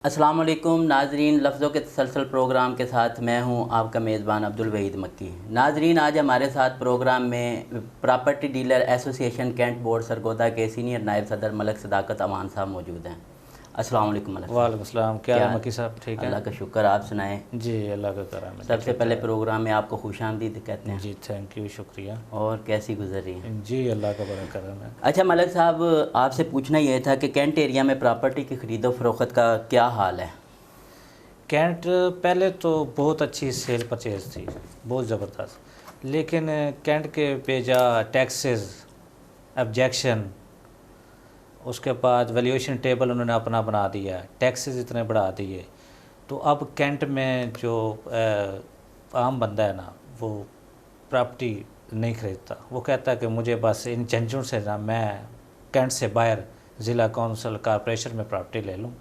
अस्सलाम वालेकुम नाजरीन, लफ्ज़ों के तसलसल प्रोग्राम के साथ मैं हूं आपका मेज़बान अब्दुल वहीद मक्की। नाजरीन, आज हमारे साथ प्रोग्राम में property dealer association cantt board Sargodha के सीनियर नायब सदर मलक सदाकत अमान साहब मौजूद हैं। अस्सलाम वालेकुम मलक साहब। वालेकुम अस्सलाम। क्या हाल है मक्की साहब? ठीक है, अल्लाह का शुक्र, आप सुनाएं। जी अल्लाह का करम है। सबसे पहले प्रोग्राम में आपको खुशामदीद कहते हैं। जी थैंक यू, शुक्रिया। और कैसी गुजर रही है? जी अल्लाह का बड़ा करम है। अच्छा मलक साहब, आपसे पूछना ये था कि कैंट एरिया में प्रॉपर्टी की ख़रीदो फरोख्त का क्या हाल है? कैंट पहले तो बहुत अच्छी सेल परचेज थी, बहुत ज़बरदस्त, लेकिन कैंट के बेजा टैक्सेस, ऑब्जेक्शन, उसके बाद वैल्यूएशन टेबल उन्होंने अपना बना दिया, टैक्सेस इतने बढ़ा दिए, तो अब कैंट में जो आम बंदा है ना, वो प्रॉपर्टी नहीं ख़रीदता। वो कहता है कि मुझे बस इन झंझों से ना, मैं कैंट से बाहर ज़िला कौंसिल कॉरपोरेशन में प्रॉपर्टी ले लूँ,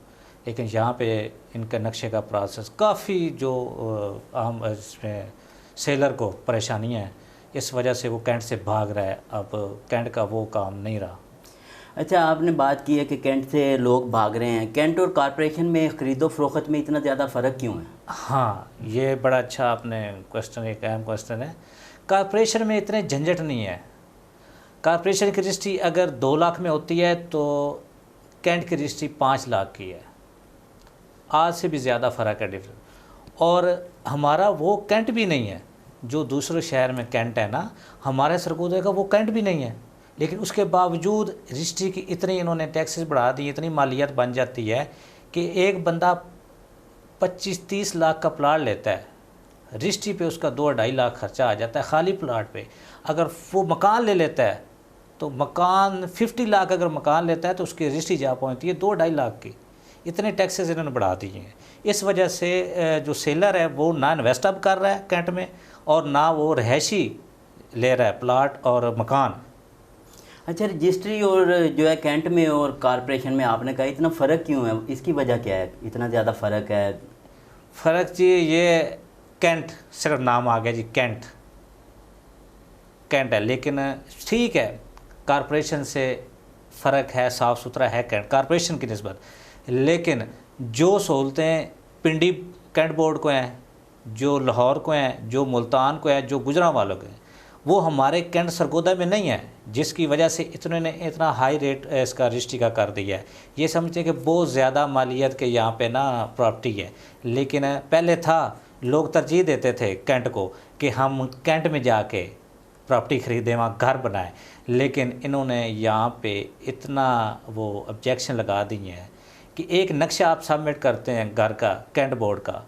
लेकिन यहाँ पे इनका नक्शे का प्रोसेस काफ़ी जो आम इसमें सेलर को परेशानियाँ हैं, इस वजह से वो कैंट से भाग रहा है। अब कैंट का वो काम नहीं रहा। अच्छा, आपने बात की है कि कैंट से लोग भाग रहे हैं। कैंट और कॉरपोरेशन में ख़रीदो फरोख्त में इतना ज़्यादा फ़र्क क्यों है? हाँ, ये बड़ा अच्छा आपने क्वेश्चन, एक अहम क्वेश्चन है। कॉरपोरेशन में इतने झंझट नहीं है। कॉरपोरेशन की रजिस्ट्री अगर 2 लाख में होती है तो कैंट की रजिस्ट्री 5 लाख की है। आज से भी ज़्यादा फ़र्क है, डिफरेंस। और हमारा वो कैंट भी नहीं है जो दूसरे शहर में कैंट है ना, हमारे सरगोदा का वो कैंट भी नहीं है, लेकिन उसके बावजूद रजिस्ट्री की इतनी इन्होंने टैक्सेस बढ़ा दी, इतनी मालियत बन जाती है कि एक बंदा 25-30 लाख का प्लाट लेता है, रजिस्ट्री पे उसका 2-2.5 लाख खर्चा आ जाता है खाली प्लाट पे। अगर वो मकान ले लेता है तो मकान 50 लाख अगर मकान लेता है तो उसकी रजिस्ट्री जा पहुँचती है 2-2.5 लाख की। इतने टैक्सेस इन्होंने बढ़ा दिए हैं। इस वजह से जो सेलर है वो ना इन्वेस्ट अब कर रहा है कैंट में, और ना वो रहायशी ले रहा है प्लाट और मकान। अच्छा, रजिस्ट्री और जो है कैंट में और कॉरपोरेशन में आपने कहा इतना फ़र्क क्यों है? इसकी वजह क्या है, इतना ज़्यादा फ़र्क है? फ़र्क जी ये कैंट सिर्फ नाम आ गया जी, कैंट कैंट है, लेकिन ठीक है, कॉरपोरेशन से फ़र्क है, साफ़ सुथरा है कैंट कॉरपोरेशन की निस्बत, लेकिन जो सहूलतें पिंडी कैंट बोर्ड को हैं, जो लाहौर को हैं, जो मुल्तान को हैं, जो गुजरांवालों को हैं, वो हमारे कैंट सरगोदा में नहीं है, जिसकी वजह से इतना हाई रेट इसका रजिस्ट्री का कर दिया है। ये समझते हैं कि बहुत ज़्यादा मालियत के यहाँ पे ना प्रॉपर्टी है, लेकिन पहले था लोग तरजीह देते थे कैंट को कि हम कैंट में जाके प्रॉपर्टी ख़रीदें, वहाँ घर बनाएं, लेकिन इन्होंने यहाँ पे इतना वो ऑब्जेक्शन लगा दिए हैं कि एक नक्शा आप सबमिट करते हैं घर का कैंट बोर्ड का,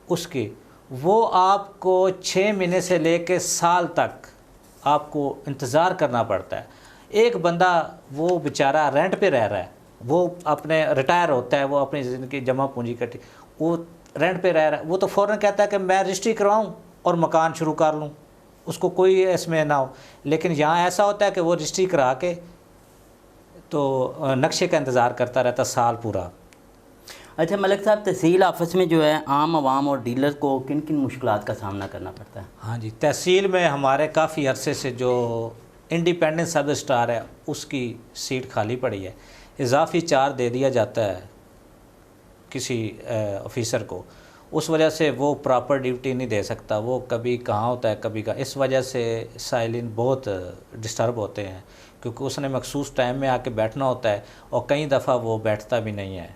उसकी वो आपको 6 महीने से लेकर साल तक आपको इंतज़ार करना पड़ता है। एक बंदा वो बेचारा रेंट पे रह रहा है, वो अपने रिटायर होता है, वो अपनी ज़िंदगी जमा पूंजी कटी, वो रेंट पे रह रहा है, वो तो फ़ौरन कहता है कि मैं रजिस्ट्री करवाऊँ और मकान शुरू कर लूँ, उसको कोई इसमें ना हो। लेकिन यहाँ ऐसा होता है कि वो रजिस्ट्री करा के तो नक्शे का इंतज़ार करता रहता साल पूरा। अच्छा मलक साहब, तहसील ऑफिस में जो है आम आवाम और डीलर को किन किन मुश्किलात का सामना करना पड़ता है? हाँ जी, तहसील में हमारे काफ़ी अरसे से जो इंडिपेंडेंट सब रजिस्ट्रार है उसकी सीट खाली पड़ी है। इजाफी चार्ज दे दिया जाता है किसी ऑफिसर को, उस वजह से वो प्रॉपर ड्यूटी नहीं दे सकता, वो कभी कहाँ होता है कभी कहाँ। इस वजह से साइलिन बहुत डिस्टर्ब होते हैं, क्योंकि उसने मखसूस टाइम में आके बैठना होता है और कई दफ़ा वो बैठता भी नहीं है,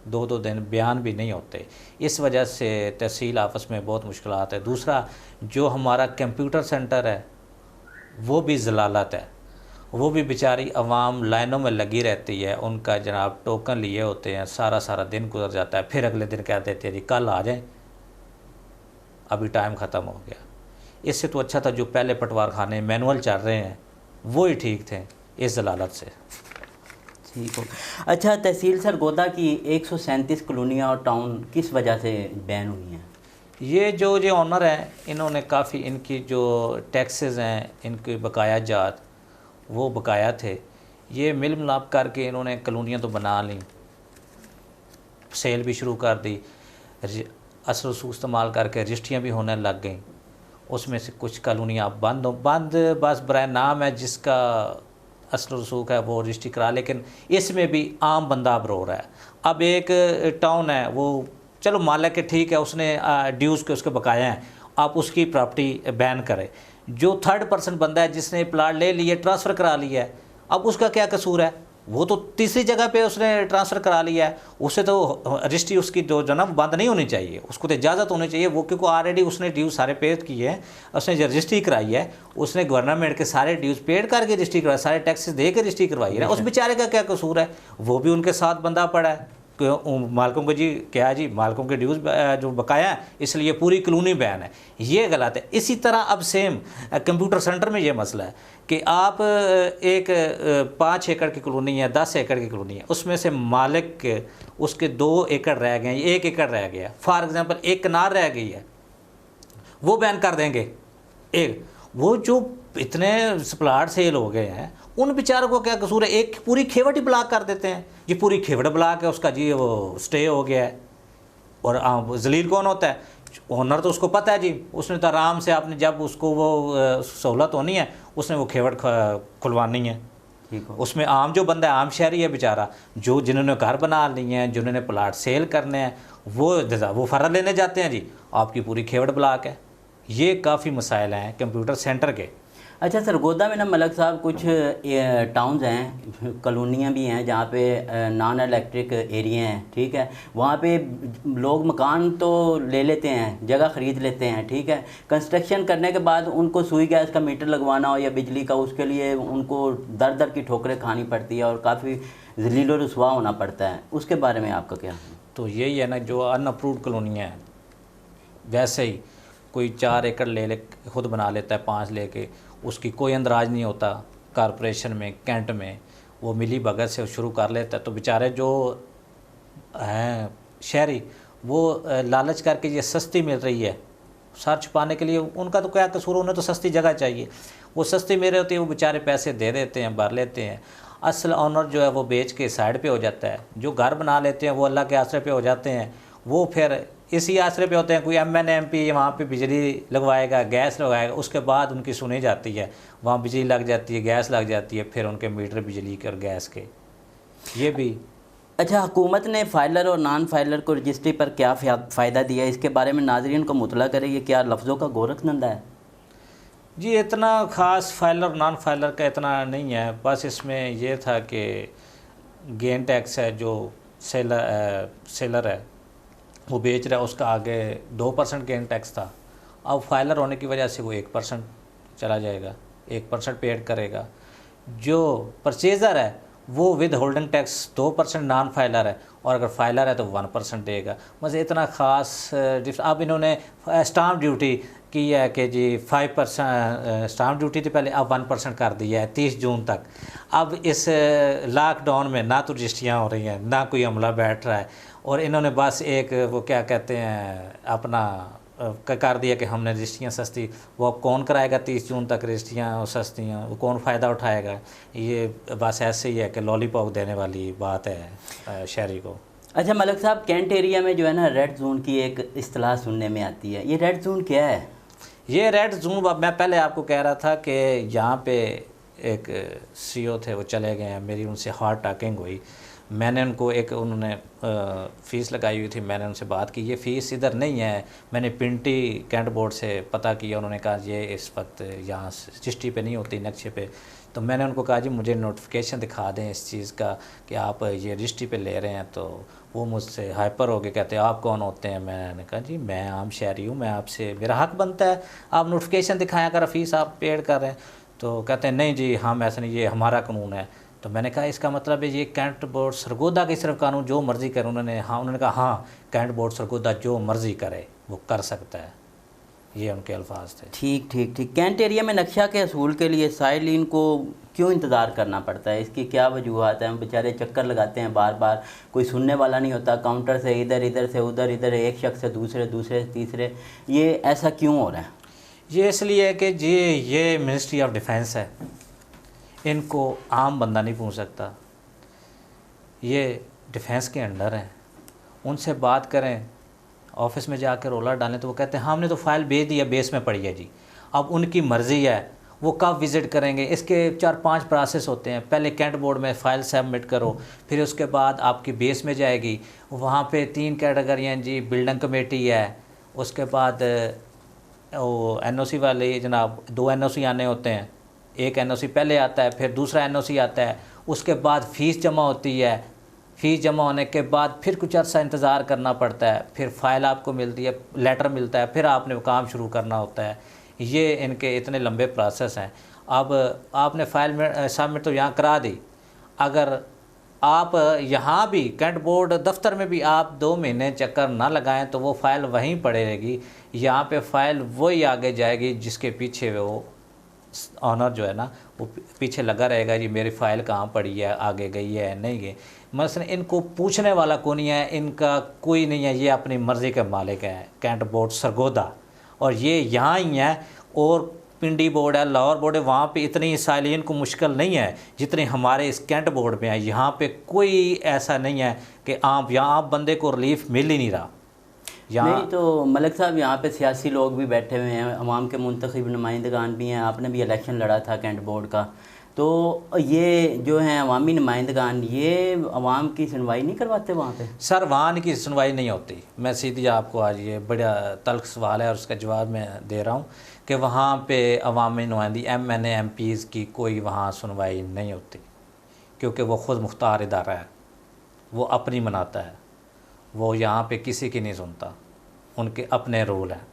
2-2 दिन बयान भी नहीं होते। इस वजह से तहसील ऑफिस में बहुत मुश्किलात है। दूसरा, जो हमारा कंप्यूटर सेंटर है वो भी ज़लालत है, वो भी बेचारी अवाम लाइनों में लगी रहती है, उनका जनाब टोकन लिए होते हैं, सारा दिन गुजर जाता है, फिर अगले दिन कह देते हैं जी कल आ जाएं, अभी टाइम ख़त्म हो गया। इससे तो अच्छा था जो पहले पटवार खाने मैनुअल चल रहे हैं वो ही ठीक थे इस ज़लालत से। ठीक हो। अच्छा, तहसील सरगोदा की 137 कॉलोनियाँ और टाउन किस वजह से बैन हुई हैं? ये जो ऑनर हैं इन्होंने काफ़ी इनकी जो टैक्सेस हैं, इनके बकाया जात वो बकाया थे, ये मिल मिलाप करके इन्होंने कॉलोनियाँ तो बना लीं, सेल भी शुरू कर दी, असर रसूख इस्तेमाल करके रजिस्ट्रियाँ भी होने लग गई। उसमें से कुछ कॉलोनियाँ बंद बस बराए नाम है, जिसका असल रसूख है वो रजिस्ट्री करा, लेकिन इसमें भी आम बंदा अब रो रहा है। अब एक टाउन है, वो चलो मालिक है ठीक है, उसने ड्यूज़ के उसके बकाया हैं, आप उसकी प्रॉपर्टी बैन करें। जो थर्ड पर्सन बंदा है जिसने प्लाट ले लिया, ट्रांसफ़र करा लिया है, अब उसका क्या कसूर है? वो तो तीसरी जगह पे उसने ट्रांसफ़र करा लिया है, उससे तो रजिस्ट्री उसकी जो ना बंद नहीं होनी चाहिए, उसको तो इजाज़त होनी चाहिए। वो क्योंकि ऑलरेडी उसने ड्यूज़ सारे पेड किए हैं, उसने जो रजिस्ट्री कराई है, उसने गवर्नमेंट के सारे ड्यूज़ पेड करके रजिस्ट्री करवाई, सारे टैक्सेस दे के रजिस्ट्री करवाई है। उस बेचारे का क्या कसूर है? वो भी उनके साथ बंदा पड़ा है, मालकों को जी क्या जी, मालकों के ड्यूज़ जो बकाया है, इसलिए पूरी कॉलोनी बैन है। ये गलत है। इसी तरह अब सेम कंप्यूटर सेंटर में ये मसला है कि आप एक 5 एकड़ की कॉलोनी है, 10 एकड़ की कॉलोनी है, उसमें से मालिक के उसके 2 एकड़ रह गए, 1 एकड़ रह गया, फॉर एग्ज़ाम्पल एक कनार रह गई है, वो बैन कर देंगे। एक वो जो इतने प्लाट सेल हो गए हैं, उन बेचारों को क्या कसूर है? एक पूरी खेवट ही ब्लॉक कर देते हैं, ये पूरी खेवट ब्लॉक है उसका जी, वो स्टे हो गया है। और जलील कौन होता है? ओनर तो उसको पता है जी, उसने तो आराम से, आपने जब उसको वो सहूलत होनी है, उसने वो खेवट खुलवानी है। उसमें आम जो बंदा है, आम शहरी है बेचारा, जो जिन्होंने घर बना लिए हैं, जिन्होंने प्लाट सेल करने हैं, वो फ़र्ज लेने जाते हैं जी, आपकी पूरी खेवट ब्लॉक है। ये काफ़ी मसाइल हैं कंप्यूटर सेंटर के। अच्छा सरगोदा में ना मलक साहब कुछ टाउन्स हैं, कॉलोनियाँ भी हैं जहाँ पे नॉन इलेक्ट्रिक एरिया हैं, ठीक है, वहाँ पे लोग मकान तो ले लेते हैं, जगह ख़रीद लेते हैं, ठीक है, कंस्ट्रक्शन करने के बाद उनको सुई गैस का मीटर लगवाना हो या बिजली का, उसके लिए उनको दर दर की ठोकरें खानी पड़ती है और काफ़ी ज़लील और रुसवा होना पड़ता है। उसके बारे में आपका क्या? तो यही है ना, जो अनअप्रूव्ड कॉलोनियाँ हैं, वैसे ही कोई 4 एकड़ ले खुद बना लेता है, 5 लेके, उसकी कोई अंदराज नहीं होता। कॉरपोरेशन में, कैंट में वो मिली भगत से शुरू कर लेता है, तो बेचारे जो हैं शहरी, वो लालच करके ये सस्ती मिल रही है, सर छुपाने के लिए, उनका तो क्या कसूर, उन्हें तो सस्ती जगह चाहिए, वो सस्ती मिल रही होती है, वो बेचारे पैसे दे देते हैं, भर लेते हैं। असल ऑनर जो है वो बेच के साइड पे हो जाता है। जो घर बना लेते हैं वो अल्लाह के आसरे पे हो जाते हैं, वो फिर इसी आसरे पे होते हैं। कोई MN MP वहाँ पे बिजली लगवाएगा, गैस लगवाएगा, उसके बाद उनकी सुनी जाती है, वहाँ बिजली लग जाती है, गैस लग जाती है, फिर उनके मीटर बिजली के और गैस के। ये भी अच्छा, हुकूमत ने फाइलर और नॉन फाइलर को रजिस्ट्री पर क्या फ़ायदा दिया, इसके बारे में नाज़रीन को मुतला करें, ये क्या लफ्ज़ों का गोरखधंधा है? जी इतना ख़ास फाइलर नॉन फाइलर का इतना नहीं है, बस इसमें यह था कि गेन टैक्स है, जो सेलर है वो बेच रहा है, उसका आगे 2% गेन टैक्स था, अब फाइलर होने की वजह से वो 1% चला जाएगा, 1% पेड करेगा। जो परचेज़र है वो with holding tax 2%, non filer है, और अगर फाइलर है तो 1% देगा। बस इतना ख़ास अब इन्होंने स्टाम्प ड्यूटी की है कि जी 5% स्टाम्प ड्यूटी थी पहले, अब 1% कर दिया है 30 जून तक। अब इस लॉकडाउन में ना तो रजिस्ट्रियाँ हो रही हैं, ना कोई अमला बैठ रहा है, और इन्होंने बस एक वो क्या कहते हैं अपना कर दिया कि हमने रजिस्ट्रियाँ सस्ती, वो अब कौन कराएगा 30 जून तक रजिस्ट्रियाँ सस्तियाँ, वो कौन फ़ायदा उठाएगा? ये बस ऐसे ही है कि लॉलीपॉप देने वाली बात है शहरी को। अच्छा मलक साहब, कैंट एरिया में जो है ना रेड जोन की एक इस्तिलाह सुनने में आती है, ये रेड जोन क्या है? ये रेड जोन, मैं पहले आपको कह रहा था कि यहाँ पे एक CO थे, वो चले गए हैं, मेरी उनसे हार्ट टॉकिंग हुई, मैंने उनको उन्होंने फ़ीस लगाई हुई थी, मैंने उनसे बात की, ये फ़ीस इधर नहीं है, मैंने पिंटी कैंट बोर्ड से पता किया, उन्होंने कहा ये इस वक्त यहाँ रजिस्ट्री पे नहीं होती, नक्शे पे। तो मैंने उनको कहा जी मुझे नोटिफिकेशन दिखा दें इस चीज़ का कि आप ये रजिस्ट्री पे ले रहे हैं। तो वो मुझसे हाइपर हो गए, कहते हैं आप कौन होते हैं? मैंने कहा जी मैं आम शहरी हूँ, मैं आपसे, मेरा हक बनता है आप नोटिफिकेशन दिखाएं अगर फ़ीस आप पेड कर रहे हैं। तो कहते हैं नहीं जी हम ऐसा नहीं, ये हमारा कानून है। तो मैंने कहा इसका मतलब है ये कैंट बोर्ड सरगोदा की सिर्फ कानून जो मर्ज़ी करे? उन्होंने कहा हाँ कैंट बोर्ड सरगोदा जो मर्ज़ी करे वो कर सकता है, ये उनके अल्फाज थे। ठीक। कैंट एरिया में नक्शा के असूल के लिए साइलिन को क्यों इंतज़ार करना पड़ता है? इसकी क्या वजूहत है? बेचारे चक्कर लगाते हैं बार बार, कोई सुनने वाला नहीं होता, काउंटर से इधर से उधर, एक शख्स से दूसरे से तीसरे, ये ऐसा क्यों हो रहा है? ये इसलिए है कि जी ये मिनिस्ट्री ऑफ डिफेंस है, इनको आम बंदा नहीं पूछ सकता, ये डिफेंस के अंडर है। उनसे बात करें, ऑफिस में जाकर रोला डालें तो वो कहते हैं हमने तो फाइल भेज दिया, बेस में पड़ी है जी। अब उनकी मर्ज़ी है, वो कब विज़िट करेंगे, इसके 4-5 प्रोसेस होते हैं। पहले कैंट बोर्ड में फ़ाइल सबमिट करो, फिर उसके बाद आपकी बेस में जाएगी, वहाँ पे 3 कैटेगरियाँ जी, बिल्डिंग कमेटी है, उसके बाद वो एनओसी वाले जनाब 2 एनओसी आने होते हैं, एक एनओसी पहले आता है, फिर दूसरा एनओसी आता है, उसके बाद फ़ीस जमा होती है, फ़ीस जमा होने के बाद फिर कुछ अर्सा इंतज़ार करना पड़ता है, फिर फ़ाइल आपको मिलती है, लेटर मिलता है, फिर आपने वो काम शुरू करना होता है। ये इनके इतने लंबे प्रोसेस हैं। अब आपने फ़ाइल में सबमिट तो यहाँ करा दी, अगर आप यहाँ भी कैंट बोर्ड दफ्तर में भी आप 2 महीने चक्कर ना लगाएं तो वो फ़ाइल वहीं पड़े रहेगी। यहाँ पे फ़ाइल वही आगे जाएगी जिसके पीछे वो ऑनर जो है ना वो पीछे लगा रहेगा, जी मेरी फ़ाइल कहाँ पड़ी है, आगे गई है नहीं गई। मसलन इनको पूछने वाला कौन नहीं है, इनका कोई नहीं है, ये अपनी मर्ज़ी के मालिक है कैंट बोर्ड सरगोदा, और ये यहाँ ही है। और पिंडी बोर्ड है, लाहौर बोर्ड है, वहाँ पे इतनी सालियन को मुश्किल नहीं है जितनी हमारे इस कैंट बोर्ड में है। यहाँ पे कोई ऐसा नहीं है कि आप यहाँ आप बंदे को रिलीफ मिल ही नहीं रहा। नहीं तो मलिक साहब यहाँ पे सियासी लोग भी बैठे हुए हैं, अवाम के मुंतखब नुमाइंदगान भी हैं, आपने भी इलेक्शन लड़ा था कैंट बोर्ड का, तो ये जो हैं अवामी नुमाइंदगान ये अवाम की सुनवाई नहीं करवाते वहाँ पे? सर वहाँ की सुनवाई नहीं होती। मैं सीधी आपको आज ये बड़ा तल्ख सवाल है और उसका जवाब मैं दे रहा हूँ कि वहाँ पे अवामी नुमाइंदी MNA MPs की कोई वहाँ सुनवाई नहीं होती, क्योंकि वो ख़ुद मुख्तार इदारा है, वो अपनी मनाता है, वो यहाँ पे किसी की नहीं सुनता, उनके अपने रूल हैं।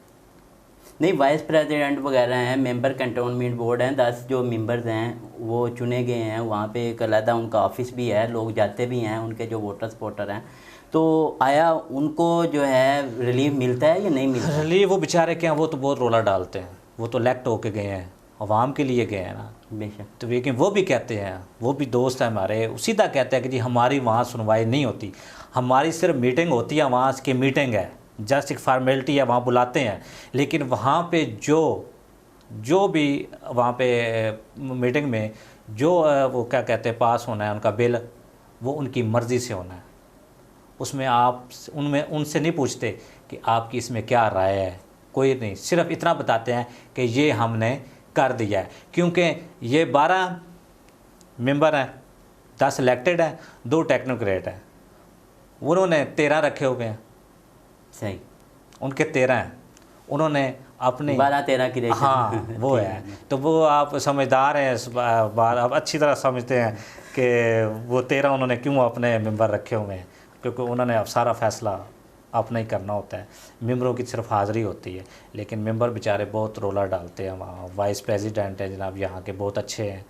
नहीं, वाइस प्रेसिडेंट वगैरह हैं, मेंबर कंटोनमेंट बोर्ड हैं, 10 जो मेंबर्स हैं वो चुने गए हैं, वहाँ पे एक अलहदा उनका ऑफिस भी है, लोग जाते भी हैं उनके जो वोटर सपोर्टर हैं, तो आया उनको जो है रिलीफ मिलता है या नहीं मिलता? रिलीफ वो बेचारे क्या, वो तो बहुत रोला डालते हैं, वो तो इलेक्ट होके गए हैं, अवाम के लिए गए हैं ना। बेशक। तो लेकिन वो भी कहते हैं, वो भी दोस्त हैं हमारे, सीधा कहते हैं कि जी हमारी वहाँ सुनवाई नहीं होती, हमारी सिर्फ मीटिंग होती है, वहाँ की मीटिंग है, जस्ट एक फार्मेलिटी है, वहाँ बुलाते हैं, लेकिन वहाँ पे जो भी वहाँ पे मीटिंग में जो वो क्या कहते हैं पास होना है उनका बिल, वो उनकी मर्ज़ी से होना है। उसमें आप उनसे नहीं पूछते कि आपकी इसमें क्या राय है, कोई नहीं, सिर्फ इतना बताते हैं कि ये हमने कर दिया है। क्योंकि ये 12 मेंबर हैं, 10 इलेक्टेड हैं, 2 टेक्नोक्रेट हैं, उन्होंने 13 रखे हुए हैं। सही, उनके 13 हैं, उन्होंने अपने 12-13 की रेशो। हाँ वो है, तो वो आप समझदार हैं, इस बात आप अच्छी तरह समझते हैं कि वो 13 उन्होंने क्यों अपने मेंबर रखे हुए हैं, क्योंकि उन्होंने अब सारा फ़ैसला अपना ही करना होता है, मेंबरों की सिर्फ हाज़िरी होती है। लेकिन मेंबर बेचारे बहुत रोला डालते हैं वहाँ। वाइस प्रेसिडेंट हैं जनाब यहाँ के, बहुत अच्छे हैं,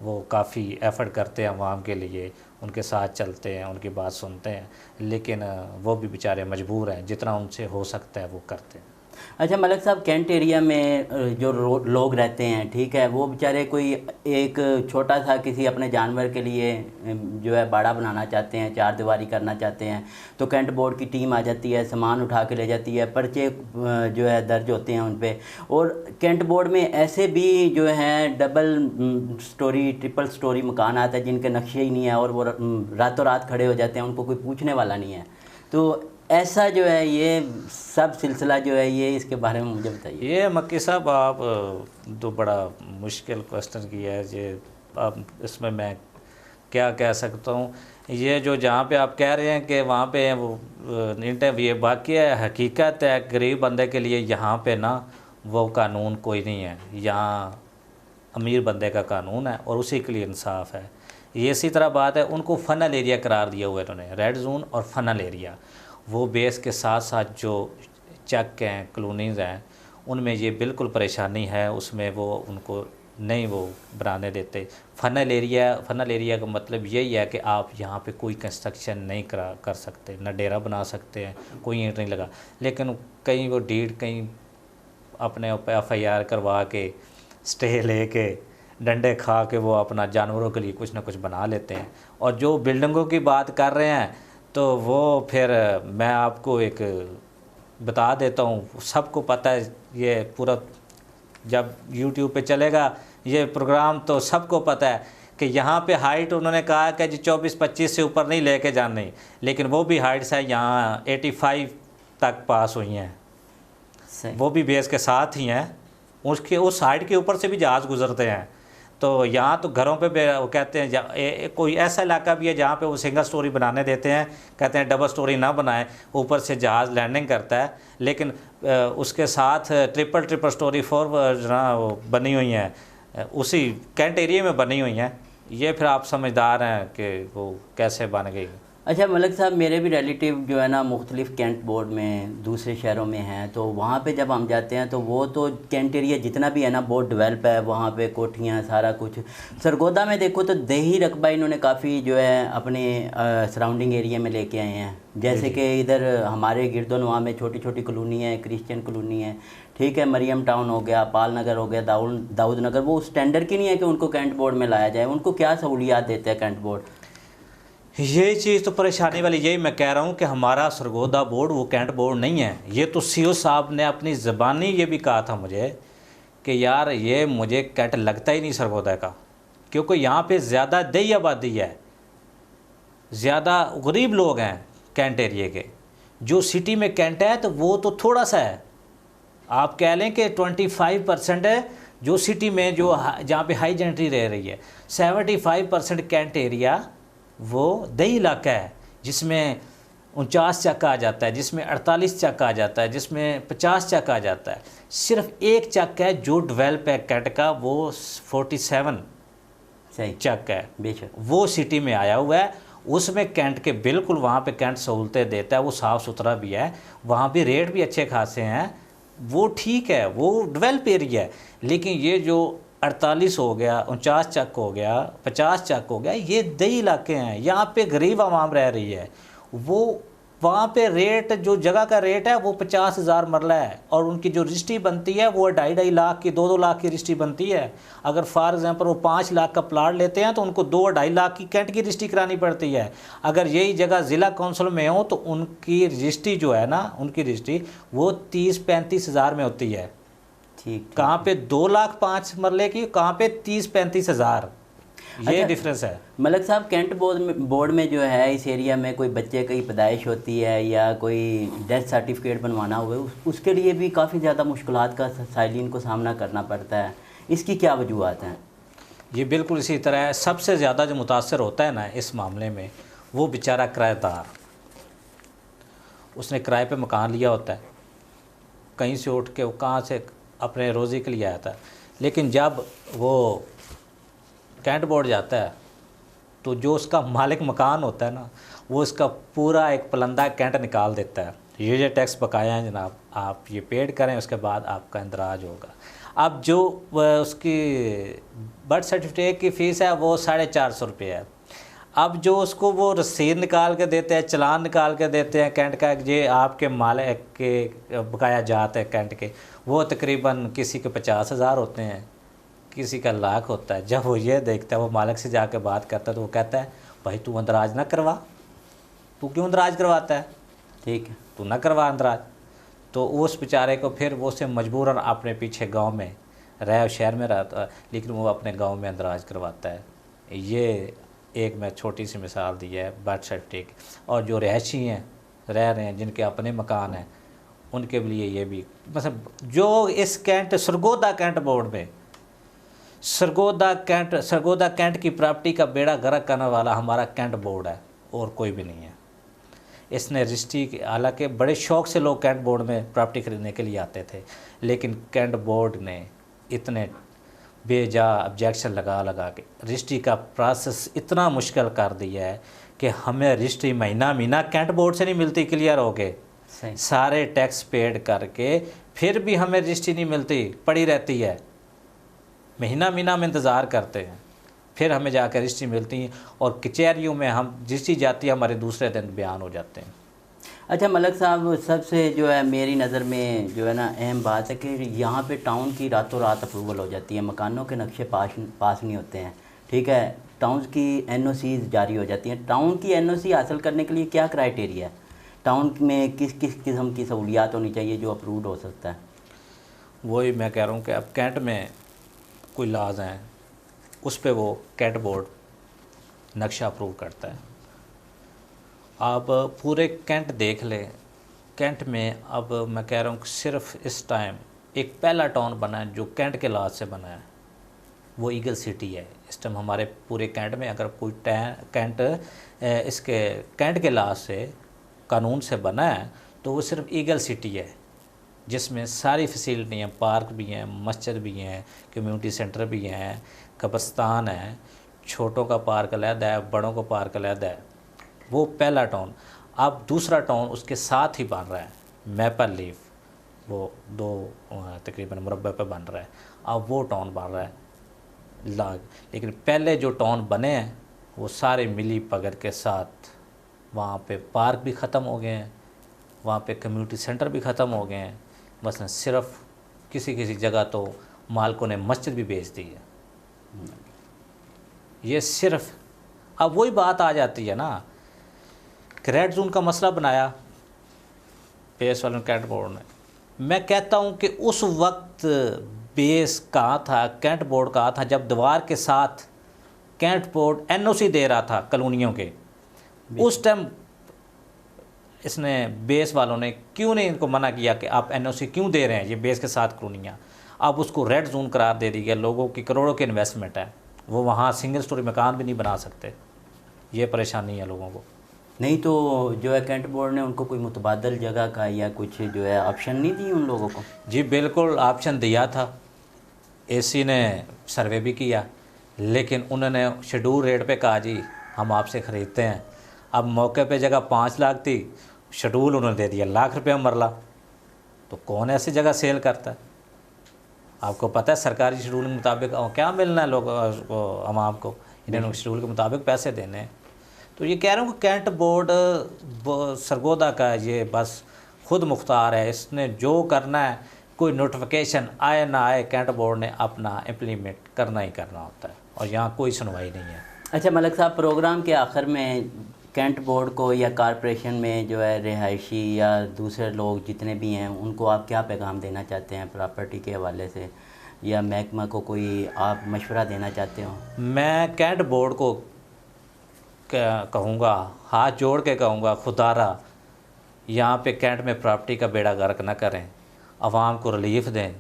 वो काफ़ी एफ़र्ट करते हैं अवाम के लिए, उनके साथ चलते हैं, उनकी बात सुनते हैं, लेकिन वो भी बेचारे मजबूर हैं, जितना उनसे हो सकता है वो करते हैं। अच्छा मलिक साहब, कैंट एरिया में जो लोग रहते हैं, ठीक है, वो बेचारे कोई एक छोटा सा किसी अपने जानवर के लिए जो है बाड़ा बनाना चाहते हैं, 4 दीवारी करना चाहते हैं, तो कैंट बोर्ड की टीम आ जाती है, सामान उठा के ले जाती है, पर्चे जो है दर्ज होते हैं उन पे। और कैंट बोर्ड में ऐसे भी जो हैं डबल स्टोरी ट्रिपल स्टोरी मकान आता है जिनके नक्शे ही नहीं है, और वो रातों रात खड़े हो जाते हैं, उनको कोई पूछने वाला नहीं है। तो ऐसा जो है ये सब सिलसिला जो है ये, इसके बारे में मुझे बताइए। ये मक्की साहब आप तो बड़ा मुश्किल क्वेश्चन किया है, ये अब इसमें मैं क्या कह सकता हूँ। ये जो जहाँ पे आप कह रहे हैं कि वहाँ पे वो इंटरव्यू, ये बाकी है, हकीकत है, गरीब बंदे के लिए यहाँ पे ना वो कानून कोई नहीं है, यहाँ अमीर बंदे का कानून है और उसी के लिए इंसाफ है। ये इसी तरह बात है, उनको फनल एरिया करार दिया हुआ है इन्होंने, रेड जोन और फनल एरिया। वो बेस के साथ साथ जो चक हैं, कॉलोनीज़ हैं, उनमें ये बिल्कुल परेशानी है, उसमें वो उनको नहीं वो बनाने देते। फनल एरिया का मतलब यही है कि आप यहाँ पे कोई कंस्ट्रक्शन नहीं कर सकते, ना डेरा बना सकते हैं, कोई ईंट नहीं लगा। लेकिन कहीं वो डीड कहीं अपने FIR करवा के स्टे लेके डंडे खा के वो अपना जानवरों के लिए कुछ ना कुछ बना लेते हैं। और जो बिल्डिंगों की बात कर रहे हैं तो वो फिर मैं आपको एक बता देता हूँ, सबको पता है, ये पूरा जब YouTube पे चलेगा ये प्रोग्राम तो सबको पता है कि यहाँ पे हाइट उन्होंने कहा कि जी 24-25 से ऊपर नहीं लेके जानी, लेकिन वो भी हाइट्स है यहाँ 85 तक पास हुई हैं, वो भी बेस के साथ ही हैं, उसके उस साइड के ऊपर से भी जहाज़ गुजरते हैं। तो यहाँ तो घरों पे वो कहते हैं कोई ऐसा इलाका भी है जहाँ पे वो सिंगल स्टोरी बनाने देते हैं, कहते हैं डबल स्टोरी ना बनाएं, ऊपर से जहाज़ लैंडिंग करता है, लेकिन उसके साथ ट्रिपल स्टोरी 4 वो बनी हुई हैं, उसी कैंट एरिया में बनी हुई हैं। ये फिर आप समझदार हैं कि वो कैसे बन गई। अच्छा मलक साहब, मेरे भी रिलेटिव जो है ना मुख्तलिफ़ कैंट बोर्ड में दूसरे शहरों में हैं, तो वहाँ पे जब हम जाते हैं तो वो तो कैंट एरिया जितना भी है ना बहुत डेवलप है, वहाँ पे कोठियाँ सारा कुछ। सरगोदा में देखो तो देही रकबा इन्होंने काफ़ी जो है अपने सराउंडिंग एरिया में लेके आए हैं। जैसे कि इधर हमारे गिरदोनवा में छोटी छोटी कॉलोनी है, क्रिश्चियन कॉलोनी है, ठीक है, मरियम टाउन हो गया, पाल नगर हो गया, दाऊद नगर, वो स्टैंडर्ड की नहीं है कि उनको कैंट बोर्ड में लाया जाए। उनको क्या सहूलियात देते हैं कैंट बोर्ड? यही चीज़ तो परेशानी वाली, यही मैं कह रहा हूँ कि हमारा सरगोदा बोर्ड वो कैंट बोर्ड नहीं है। ये तो सीओ साहब ने अपनी ज़बानी ये भी कहा था मुझे कि यार ये मुझे कैंट लगता ही नहीं सरगोदा का, क्योंकि यहाँ पे ज़्यादा दही आबादी है, ज़्यादा गरीब लोग हैं कैंट एरिए के। जो सिटी में कैंट है तो वो तो थोड़ा सा है, आप कह लें कि 25% है जो सिटी में, जो जहाँ पे हाई जेंट्री रह रही है। 75% कैंट एरिया वो दही इलाका है, जिसमें 49 चक आ जाता है, जिसमें 48 चक आ जाता है, जिसमें 50 चक आ जाता है। सिर्फ एक चक है जो डेवलप है कैंट का, वो 47 सही चक है, बेशक वो सिटी में आया हुआ है। उसमें कैंट के बिल्कुल वहाँ पे कैंट सहूलतें देता है, वो साफ़ सुथरा भी है, वहाँ पे रेट भी अच्छे खासे हैं, वो ठीक है, वो डेवलप एरिया है। लेकिन ये जो 48 हो गया, 49 चक हो गया, 50 चक हो गया, ये दही इलाके हैं, यहाँ पे गरीब आवाम रह रही है। वो वहाँ पे रेट, जो जगह का रेट है वो 50,000 मरला है, और उनकी जो रजिस्ट्री बनती है वो 2.5 लाख की, 2-2 लाख की रजिस्ट्री बनती है। अगर फॉर एग्जांपल वो 5 लाख का प्लाट लेते हैं तो उनको 2-2.5 लाख की कैंट की रजिस्ट्री करानी पड़ती है। अगर यही जगह ज़िला कौंसिल में हो तो उनकी रजिस्ट्री जो है ना, उनकी रजिस्ट्री वो 30-35 हज़ार में होती है। ठीक, कहाँ पे 2 लाख 5 मरले की, कहाँ पे 30-35 हज़ार, ये अच्छा, डिफरेंस है। मलक साहब, कैंट बोर्ड में जो है इस एरिया में कोई बच्चे की पैदाइश होती है या कोई डेथ सर्टिफिकेट बनवाना हुआ, उसके लिए भी काफ़ी ज़्यादा मुश्किलात का साइलिन को सामना करना पड़ता है। इसकी क्या वजूहत हैं? ये बिल्कुल इसी तरह है। सबसे ज़्यादा जो मुतासर होता है ना इस मामले में, वो बेचारा किराएदार, उसने किराए पे मकान लिया होता है, कहीं से उठ के वो कहाँ से अपने रोज़ी के लिए आया था, लेकिन जब वो कैंट बोर्ड जाता है तो जो उसका मालिक मकान होता है ना, वो इसका पूरा एक पलंदा कैंट निकाल देता है। ये टैक्स बकाया है जनाब, आप ये पेड करें, उसके बाद आपका इंदराज होगा। अब जो उसकी बर्थ सर्टिफिकेट की फ़ीस है वो 450 रुपये है। अब जो उसको वो रसीद निकाल के देते हैं, चलान निकाल के देते हैं कैंट का, ये आपके मालिक के बकाया जात है कैंट के, वो तकरीबन किसी के 50,000 होते हैं, किसी का लाख होता है। जब वो ये देखता है, वो मालिक से जाके बात करता है तो वो कहता है भाई तू अंदराज ना करवा, तू क्यों अंदराज करवाता है, ठीक है, तू ना करवा अंदराज। तो उस बेचारे को फिर वो से मजबूरन अपने पीछे गांव में रह, शहर में रहता है, लेकिन वो अपने गांव में अंदराज करवाता है। ये एक मैं छोटी सी मिसाल दी है बर्थ सर्टिफिकेट। और जो रहायशी हैं, रह रहे हैं, जिनके अपने मकान हैं, उनके लिए ये भी, मतलब जो इस कैंट सरगोदा कैंट बोर्ड में, सरगोदा कैंट की प्रॉपर्टी का बेड़ा गर्क करने वाला हमारा कैंट बोर्ड है, और कोई भी नहीं है। इसने रजिस्ट्री, हालांकि बड़े शौक़ से लोग कैंट बोर्ड में प्रॉपर्टी खरीदने के लिए आते थे, लेकिन कैंट बोर्ड ने इतने बेजा ऑब्जेक्शन लगा के रजिस्ट्री का प्रोसेस इतना मुश्किल कर दिया है कि हमें रजिस्ट्री महीना कैंट बोर्ड से नहीं मिलती, क्लियर हो गए, सारे टैक्स पेड करके फिर भी हमें रजिस्ट्री नहीं मिलती, पड़ी रहती है। महीना हम इंतज़ार करते हैं, फिर हमें जाकर रजिस्ट्री मिलती हैं, और कचहरियों में हम रजिस्ट्री जाती है, हमारे दूसरे दिन बयान हो जाते हैं। अच्छा मलक साहब, सबसे जो है मेरी नज़र में जो है ना अहम बात है कि यहाँ पे टाउन की रातों रात अप्रूवल हो जाती है, मकानों के नक्शे पास नहीं होते हैं, ठीक है, टाउन की NOCs जारी हो जाती हैं। टाउन की NOC हासिल करने के लिए क्या क्राइटेरिया है? टाउन में किस किस्म की सहूलियात होनी चाहिए जो अप्रूव्ड हो सकता है? वही मैं कह रहा हूँ कि अब कैंट में कोई लाज हैं, उस पर वो कैंट बोर्ड नक्शा अप्रूव करता है। आप पूरे कैंट देख लें, कैंट में अब मैं कह रहा हूँ कि सिर्फ इस टाइम एक पहला टाउन बना है जो कैंट के लाज से बना है, वो ईगल सिटी है। इस टाइम हमारे पूरे कैंट में अगर कोई कैंट इसके कैंट के लाज से कानून से बना है तो वो सिर्फ ईगल सिटी है, जिसमें सारी फैसिलिटी हैं, पार्क भी हैं, मस्जिद भी हैं, कम्युनिटी सेंटर भी हैं, कब्रिस्तान है, छोटों का पार्क अलग है, बड़ों का पार्क अलग है। वो पहला टाउन। अब दूसरा टाउन उसके साथ ही बन रहा है, मैपल लीफ, वो 2 तकरीबन मुरब्बे पे बन रहा है। अब वो टाउन बन रहा है लाग। लेकिन पहले जो टाउन बने हैं वो सारे मिली भगत के साथ, वहाँ पे पार्क भी ख़त्म हो गए हैं, वहाँ पे कम्युनिटी सेंटर भी ख़त्म हो गए हैं। मसलन सिर्फ किसी किसी जगह तो मालिकों ने मस्जिद भी बेच दी है। ये सिर्फ अब वही बात आ जाती है ना कि रेड जोन का मसला बनाया बेस वाले कैंट बोर्ड ने। मैं कहता हूँ कि उस वक्त बेस कहाँ था, कैंट बोर्ड कहाँ था, जब दीवार के साथ कैंट बोर्ड एनओसी दे रहा था कॉलोनियों के। उस टाइम इसने बेस वालों ने क्यों नहीं इनको मना किया कि आप एनओसी क्यों दे रहे हैं, ये बेस के साथ कॉलोनियाँ। अब उसको रेड जोन करार दे दी गया। लोगों की करोड़ों की इन्वेस्टमेंट है, वो वहाँ सिंगल स्टोरी मकान भी नहीं बना सकते। ये परेशानी है लोगों को। नहीं तो जो है कैंट बोर्ड ने उनको कोई मुतबादल जगह का या कुछ जो है ऑप्शन नहीं दी उन लोगों को? जी बिल्कुल ऑप्शन दिया था, एसी ने सर्वे भी किया, लेकिन उन्होंने शेड्यूल रेट पे कहा जी हम आपसे ख़रीदते हैं। अब मौके पे जगह 5 लाख थी, शेड्यूल उन्होंने दे दिया लाख रुपये मरला। तो कौन ऐसी जगह सेल करता है? आपको पता है सरकारी शेड्यूल के मुताबिक क्या मिलना है लोगों को, आवाम को, इन्होंने शेड्यूल के मुताबिक पैसे देने हैं। तो ये कह रहा हूँ कि कैंट बोर्ड सरगोदा का ये बस खुद मुख्तार है, इसने जो करना है, कोई नोटिफिकेशन आए ना आए, कैंट बोर्ड ने अपना इम्प्लीमेंट करना ही करना होता है, और यहाँ कोई सुनवाई नहीं है। अच्छा मलक साहब, प्रोग्राम के आखिर में कैंट बोर्ड को या कॉरपोरेशन में जो है रिहायशी या दूसरे लोग जितने भी हैं उनको आप क्या पैगाम देना चाहते हैं प्रॉपर्टी के हवाले से, या महकमा को कोई आप मशवरा देना चाहते हो? मैं कैंट बोर्ड को कहूँगा, हाथ जोड़ के कहूँगा, खुदारा यहाँ पे कैंट में प्रॉपर्टी का बेड़ा गर्क न करें, आवाम को रिलीफ दें।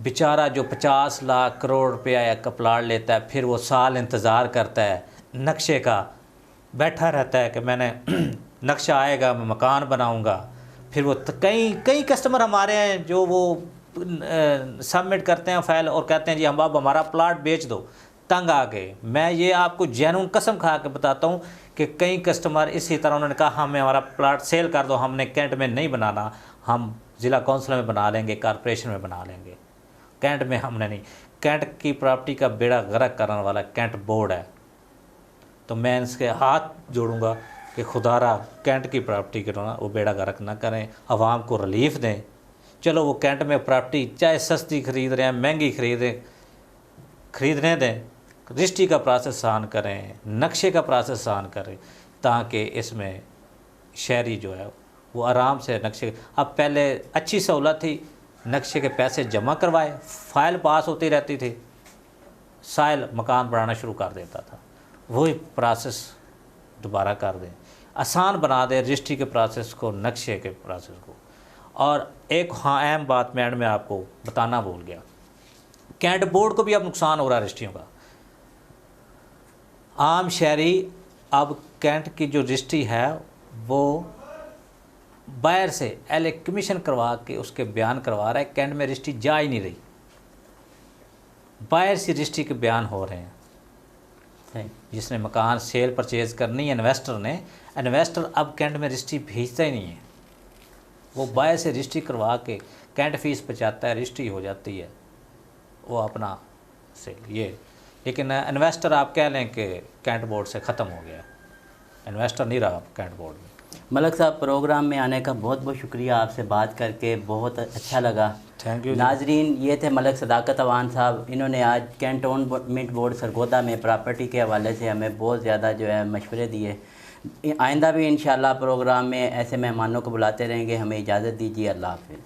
बेचारा जो 50 लाख करोड़ रुपया या प्लाट लेता है, फिर वो साल इंतज़ार करता है नक्शे का, बैठा रहता है कि मैंने नक्शा आएगा मैं मकान बनाऊंगा। फिर वो कई कस्टमर हमारे हैं जो वो सबमिट करते हैं फाइल और कहते हैं जी हम अब हमारा प्लाट बेच दो, तंग आ गए। मैं ये आपको जेन्युइन कसम खा के बताता हूँ कि कई कस्टमर इसी तरह उन्होंने कहा हमें हमारा प्लाट सेल कर दो, हमने कैंट में नहीं बनाना, हम ज़िला कौंसिल में बना लेंगे, कॉरपोरेशन में बना लेंगे, कैंट में हमने नहीं। कैंट की प्रॉपर्टी का बेड़ा गर्क करने वाला कैंट बोर्ड है। तो मैं इसके हाथ जोड़ूंगा कि खुदारा कैंट की प्रॉपर्टी के ना वो बेड़ा गर्क ना करें, आवाम को रिलीफ दें। चलो वो कैंट में प्रॉपर्टी चाहे सस्ती खरीद रहे हैं, महंगी खरीदने दें, रजिस्ट्री का प्रोसेस आसान करें, नक्शे का प्रोसेस आसान करें, ताकि इसमें शहरी जो है वो आराम से नक्शे। अब पहले अच्छी सहूलत थी, नक्शे के पैसे जमा करवाए, फाइल पास होती रहती थी, साइल मकान बनाना शुरू कर देता था। वही प्रोसेस दोबारा कर दें, आसान बना दें रजिस्ट्री के प्रोसेस को, नक्शे के प्रोसेस को। और एक हाँ अहम बात मैं एंड में आपको बताना भूल गया, कैंट बोर्ड को भी अब नुकसान हो रहा है रजिस्ट्रियों का। आम शहरी अब कैंट की जो रजिस्ट्री है वो बाहर से एल कमीशन करवा के उसके बयान करवा रहा है, कैंट में रजिस्ट्री जा ही नहीं रही, बाहर से रजिस्ट्री के बयान हो रहे हैं। जिसने मकान सेल परचेज करनी है इन्वेस्टर ने, इन्वेस्टर अब कैंट में रजिस्ट्री भेजता ही नहीं है, वो बाहर से रजिस्ट्री करवा के कैंट फीस बचाता है, रजिस्ट्री हो जाती है, वो अपना सेल ये। लेकिन इन्वेस्टर आप कह लें कि कैंट बोर्ड से ख़त्म हो गया, इन्वेस्टर नहीं रहा कैंट बोर्ड में। मलक साहब, प्रोग्राम में आने का बहुत बहुत शुक्रिया, आपसे बात करके बहुत अच्छा लगा। Thank you. नाजरीन, ये थे मलक सदाकत अवान साहब। इन्होंने आज कैंटोनमेंट बोर्ड सरगोदा में प्रॉपर्टी के हवाले से हमें बहुत ज़्यादा जो है मशवरे दिए। आइंदा भी इंशाल्लाह प्रोग्राम में ऐसे मेहमानों को बुलाते रहेंगे। हमें इजाज़त दीजिए, अल्लाह हाफ़िज़।